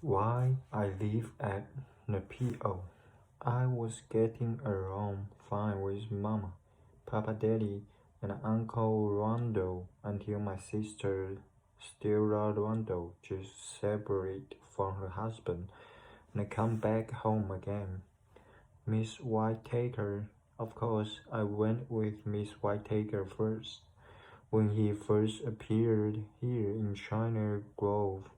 Why I live at Nepio. I was getting along fine with Mama, Papa Daddy, and Uncle Rondo until my sister Stella Rondo just separated from her husband and come back home again. Miss Whitaker. Of course, I went with Miss Whitaker first when he first appeared here in China Grove,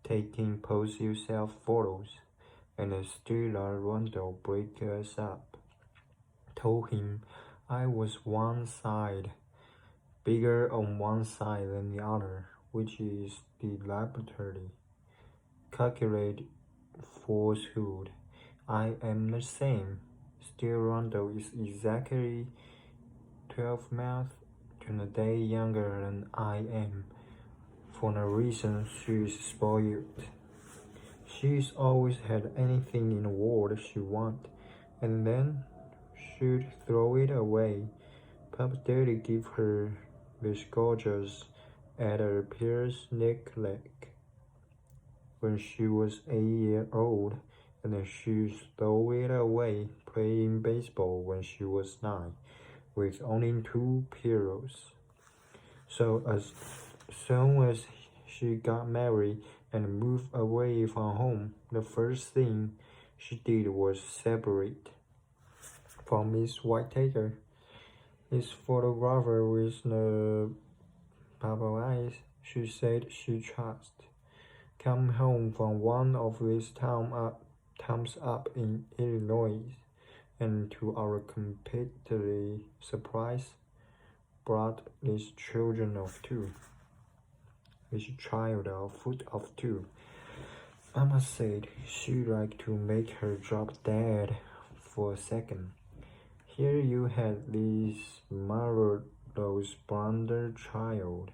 taking positive self-photos, and Stella Rondo break us up. Told him I was one side, bigger on one side than the other, which is the laboratory. Calculate falsehood. I am the same. Stella Rondo is exactly 12 months to a day younger than I am. For no reason, she's spoiled. She's always had anything in the world she wanted, and then she'd throw it away. Papa Daddy gave her this gorgeous Ada Pierce necklace when she was 8 years old, and then she stole it away playing baseball when she was 9, with only 2 pillows. So as soon as she got married and moved away from home, the first thing she did was separate from Miss Whitaker. This photographer with the purple eyes, she said she trusts, come home from one of these towns up in Illinois, and to our completely surprise, brought this children of 2. This child of 2. Mama said she'd like to make her drop dead for a second. Here you had this marvelous blonder child,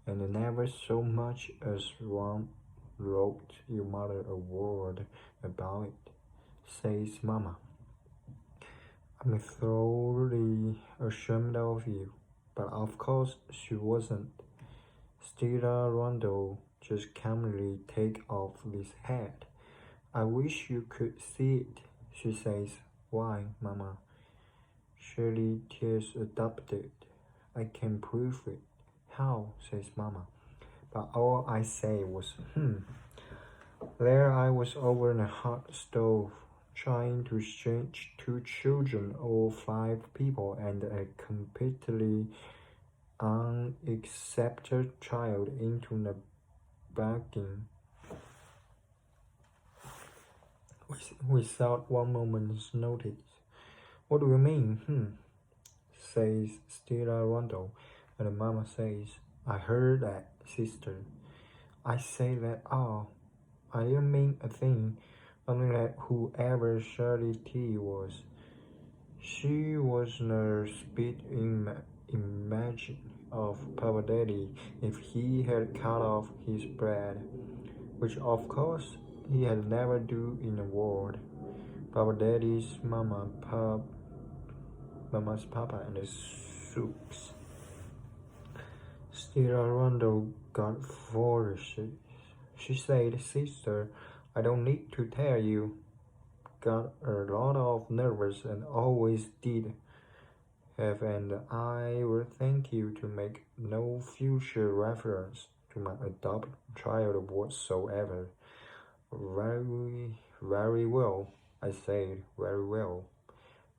and never so much as one wrote your mother a word about it, says Mama. I'm thoroughly ashamed of you, but of course she wasn't. Stella Rondo just calmly take off this hat. I wish you could see it, she says. Why, Mama? Surely tears adopted. I can prove it. How? Says Mama. But all I say was, There I was over the hot stove, trying to change 2 children or 5 people and a completely unaccepted child into the bargain, without one moment's notice. What do you mean? Says Stella Rondo, and Mama says, I heard that, sister. I say that all. I didn't mean a thing, only that whoever Shirley T was, she was the spit image of Papa Daddy if he had cut off his bread, which of course he had never do in the world. Papa Daddy's Mama's Papa and the Sooks. Stella Rondo got foolish. She said, Sister, I don't need to tell you. Got a lot of nervous and always did have, and I will thank you to make no future reference to my adopted child whatsoever. Very well, I said, very well.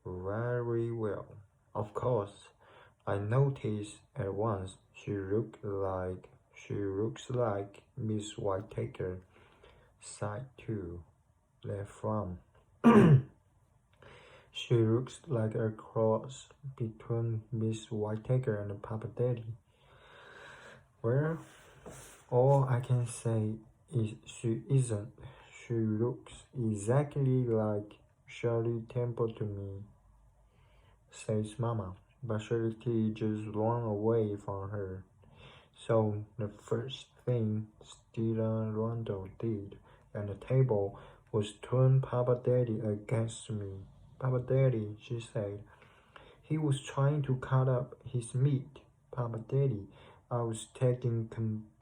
Very well. Of course, I noticed at once she looks like Miss Whitaker. Side 2. Left from. She looks like a cross between Miss Whitaker and Papa Daddy. Well, all I can say is she isn't. She looks exactly like Shirley Temple to me, says Mama, but Shirley T just ran away from her. So the first thing Stella Rondo did at the table was turn Papa Daddy against me. Papa Daddy, she said. He was trying to cut up his meat. Papa Daddy, I was taking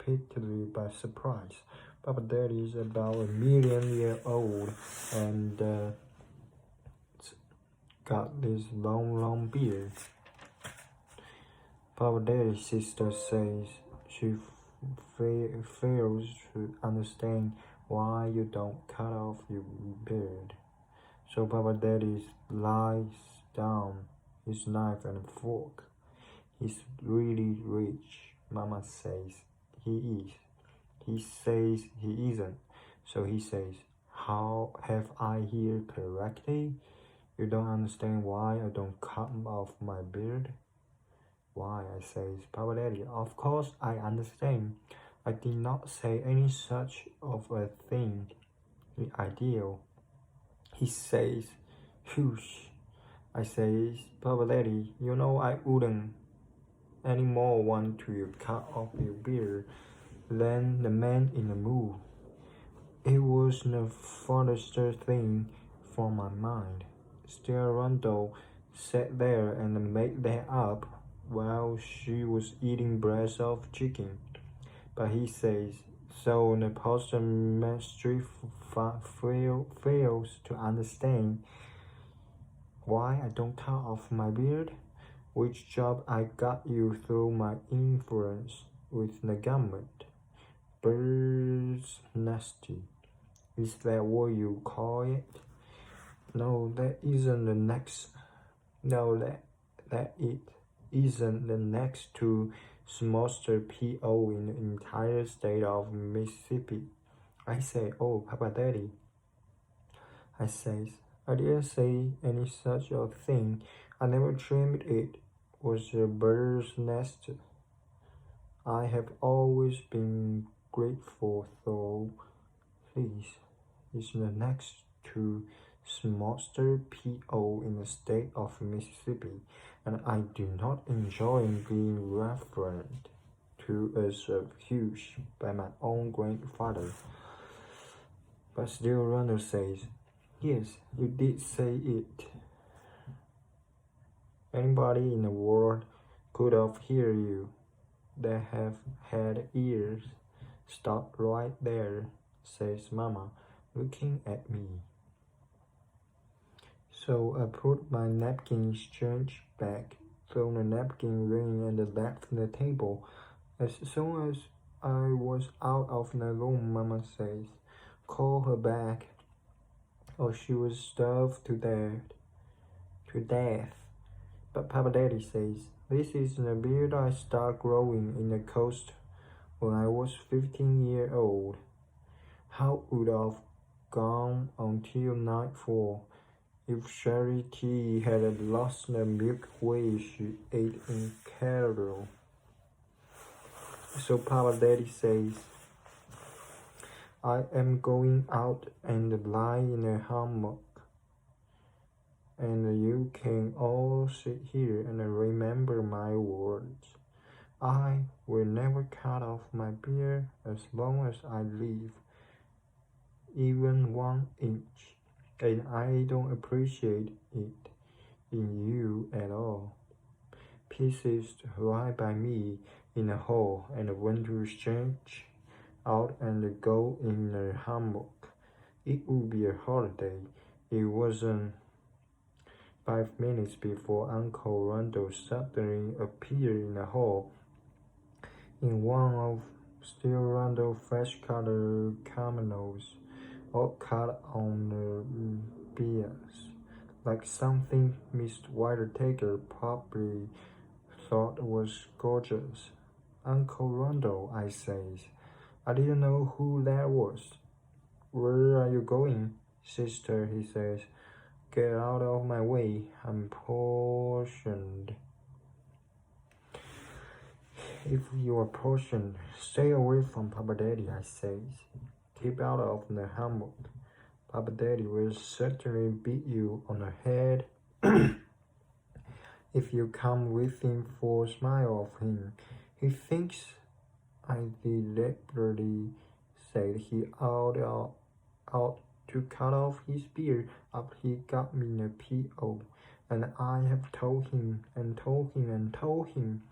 repeatedly by surprise. Papa Daddy is about 1,000,000 years old and got this long beard. Papa Daddy's sister says she fails to understand why you don't cut off your beard. So Papa Daddy lies down his knife and fork. He's really rich, Mama says he is. He says he isn't. So he says, how have I heard correctly? You don't understand why I don't cut off my beard? Why, I says, Papa Daddy, of course I understand. I did not say any such of a thing. The ideal. He says, whoosh. I says, Papa Daddy, you know I wouldn't any more want to cut off your beard than the man in the moon. It was the farthest thing from my mind. Still, Rundle sat there and made that up while she was eating breast of chicken. But he says, so the postmaster fails to understand why I don't cut off my beard? Which job I got you through my influence with the government? Bird's nasty. Is that what you call it? No, that isn't the next. No, that it isn't the next to smallest PO in the entire state of Mississippi. I say, oh, Papa Daddy. I says, I didn't say any such a thing. I never dreamed it was a bird's nest. I have always been grateful, though. Please, it's the next to smallest PO in the state of Mississippi, and I do not enjoy being referred to as a huge by my own grandfather. But still, Ronald says, yes, you did say it. Anybody in the world could have heard you that have had ears. Stop right there, says Mama, looking at me. So I put my napkin exchange back, threw the napkin ring and left the table. As soon as I was out of the room, Mama says, call her back, or she was starved to death. But Papa Daddy says, this is the beard I started growing in the coast when I was 15 years old. How would have gone until nightfall if Charity had lost the milkweed she ate in Carol. So Papa Daddy says, I am going out and lie in a hammock, and you can all sit here and remember my words. I will never cut off my beard as long as I live, even 1 inch, and I don't appreciate it in you at all. Pieces right by me in the hall and went to change out and go in the hammock. It would be a holiday. It wasn't 5 minutes before Uncle Randall suddenly appeared in the hall in one of still Randall fresh-colored kimonos, all cut on the bias, like something Miss Whitaker probably thought was gorgeous. Uncle Randall, I says. I didn't know who that was. Where are you going, sister? He says. Get out of my way. I'm portioned. If you are portioned, stay away from Papa Daddy, I says. Keep out of the hammock. Papa Daddy will certainly beat you on the head if you come within 4 miles of him. He thinks I deliberately said he ought to cut off his beard after he got me the PO, and I have told him and told him and told him.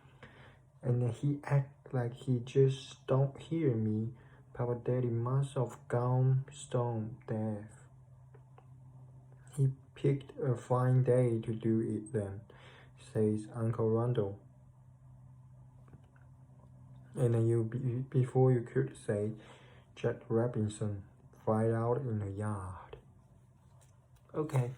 And he act like he just don't hear me. Papa Daddy must have gone stone deaf. He picked a fine day to do it then, says Uncle Rundle. And before you could say, Jack Robinson fired out in the yard. Okay.